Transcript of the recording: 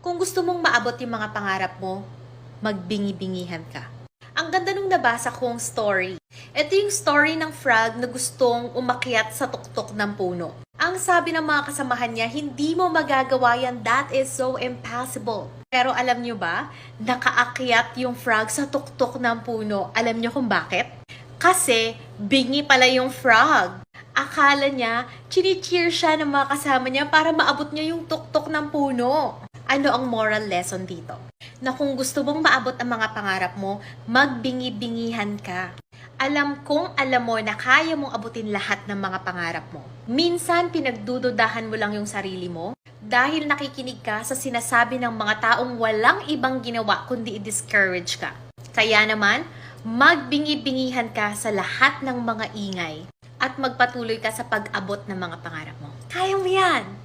Kung gusto mong maabot yung mga pangarap mo, magbingi-bingihan ka. Ang ganda nung nabasa kong story. Ito yung story ng frog na gustong umakyat sa tuktok ng puno. Ang sabi ng mga kasamahan niya, hindi mo magagawa yan, that is so impossible. Pero alam nyo ba, nakaakyat yung frog sa tuktok ng puno. Alam nyo kung bakit? Kasi bingi pala yung frog. Akala niya, chini-cheer siya ng mga kasama niya para maabot niya yung tuktok ng puno. Ano ang moral lesson dito? Na kung gusto mong maabot ang mga pangarap mo, magbingi-bingihan ka. Alam kong alam mo na kaya mong abutin lahat ng mga pangarap mo. Minsan pinagdududahan mo lang yung sarili mo dahil nakikinig ka sa sinasabi ng mga taong walang ibang ginawa kundi i-discourage ka. Kaya naman, magbingi-bingihan ka sa lahat ng mga ingay at magpatuloy ka sa pag-abot ng mga pangarap mo. Kaya mo yan!